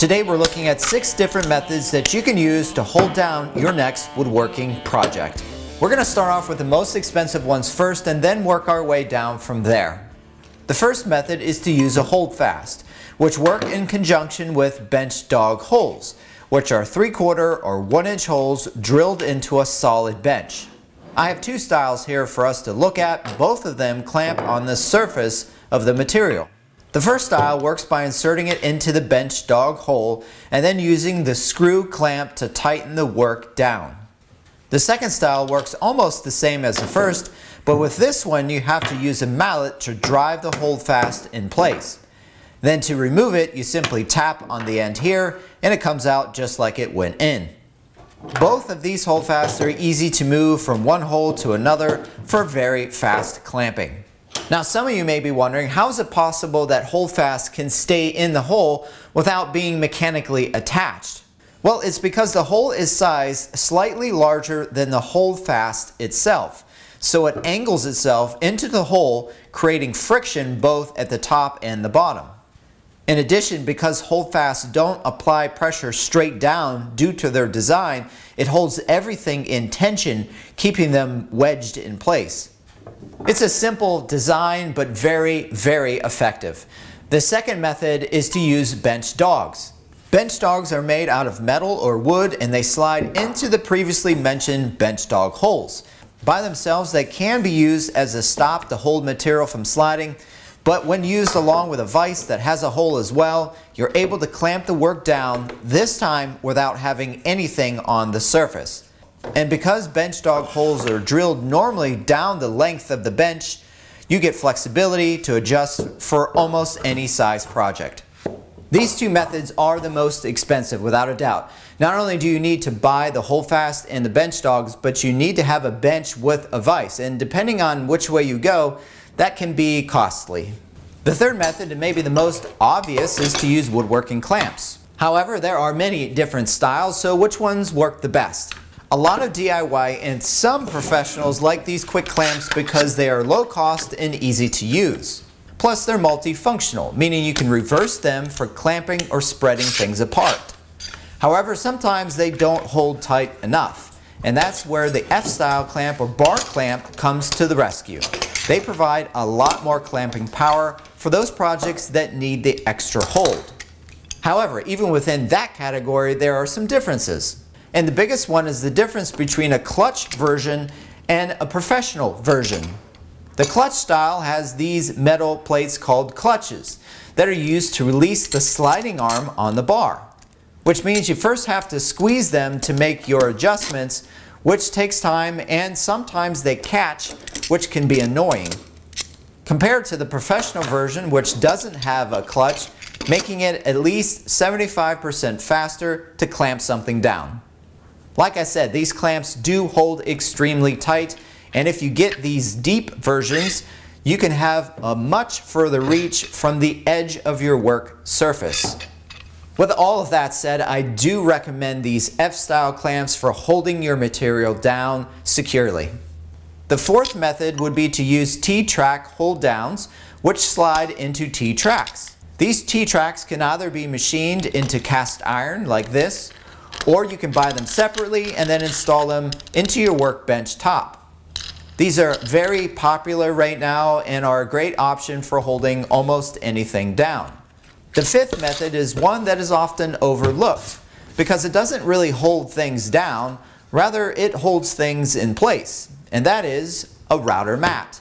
Today we're looking at 6 different methods that you can use to hold down your next woodworking project. We're going to start off with the most expensive ones first and then work our way down from there. The first method is to use a HoldFast, which work in conjunction with bench dog holes, which are 3/4 or 1-inch holes drilled into a solid bench. I have 2 styles here for us to look at. Both of them clamp on the surface of the material. The first style works by inserting it into the bench dog hole and then using the screw clamp to tighten the work down. The second style works almost the same as the first, but with this one you have to use a mallet to drive the HoldFast in place. Then to remove it, you simply tap on the end here and it comes out just like it went in. Both of these HoldFasts are easy to move from one hole to another for very fast clamping. Now some of you may be wondering, how is it possible that HoldFast can stay in the hole without being mechanically attached? Well, it's because the hole is sized slightly larger than the HoldFast itself. So it angles itself into the hole, creating friction both at the top and the bottom. In addition, because HoldFasts don't apply pressure straight down due to their design, it holds everything in tension, keeping them wedged in place. It's a simple design, but very, very effective. The second method is to use bench dogs. Bench dogs are made out of metal or wood and they slide into the previously mentioned bench dog holes. By themselves, they can be used as a stop to hold material from sliding, but when used along with a vise that has a hole as well, you're able to clamp the work down, this time without having anything on the surface. And because bench dog holes are drilled normally down the length of the bench, you get flexibility to adjust for almost any size project. These 2 methods are the most expensive without a doubt. Not only do you need to buy the HoldFast and the bench dogs, but you need to have a bench with a vise, and depending on which way you go, that can be costly. The third method, and maybe the most obvious, is to use woodworking clamps. However, there are many different styles, so which ones work the best? A lot of DIY and some professionals like these quick clamps because they are low cost and easy to use. Plus they're multifunctional, meaning you can reverse them for clamping or spreading things apart. However, sometimes they don't hold tight enough, and that's where the F-style clamp or bar clamp comes to the rescue. They provide a lot more clamping power for those projects that need the extra hold. However, even within that category there are some differences. And the biggest one is the difference between a clutch version and a professional version. The clutch style has these metal plates called clutches that are used to release the sliding arm on the bar, which means you first have to squeeze them to make your adjustments, which takes time, and sometimes they catch, which can be annoying. Compared to the professional version, which doesn't have a clutch, making it at least 75% faster to clamp something down. Like I said, these clamps do hold extremely tight, and if you get these deep versions, you can have a much further reach from the edge of your work surface. With all of that said, I do recommend these F-style clamps for holding your material down securely. The fourth method would be to use Ttrack hold downs, which slide into Ttracks. These Ttracks can either be machined into cast iron like this, or you can buy them separately and then install them into your workbench top. These are very popular right now and are a great option for holding almost anything down. The fifth method is one that is often overlooked because it doesn't really hold things down, rather it holds things in place, and that is a router mat.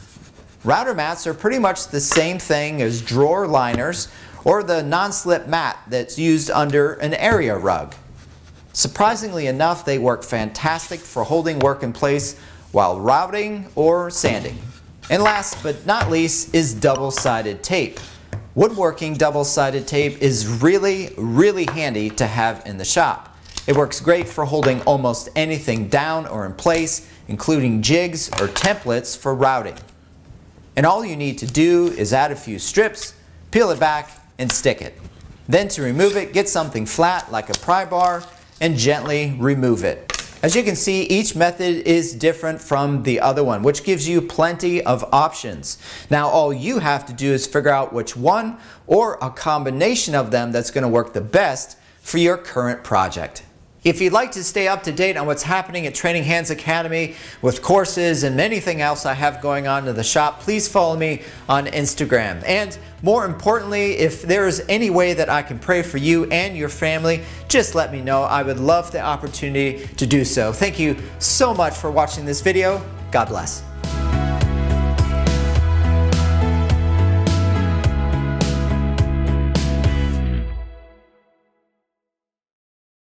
Router mats are pretty much the same thing as drawer liners or the non-slip mat that's used under an area rug. Surprisingly enough, they work fantastic for holding work in place while routing or sanding. And last but not least is double-sided tape. Woodworking double-sided tape is really, really handy to have in the shop. It works great for holding almost anything down or in place, including jigs or templates for routing. And all you need to do is add a few strips, peel it back, and stick it. Then to remove it, get something flat like a pry bar and gently remove it. As you can see, each method is different from the other one, which gives you plenty of options. Now all you have to do is figure out which one or a combination of them that's going to work the best for your current project. If you'd like to stay up to date on what's happening at Training Hands Academy with courses and anything else I have going on in the shop, please follow me on Instagram. And more importantly, if there is any way that I can pray for you and your family, just let me know. I would love the opportunity to do so. Thank you so much for watching this video. God bless.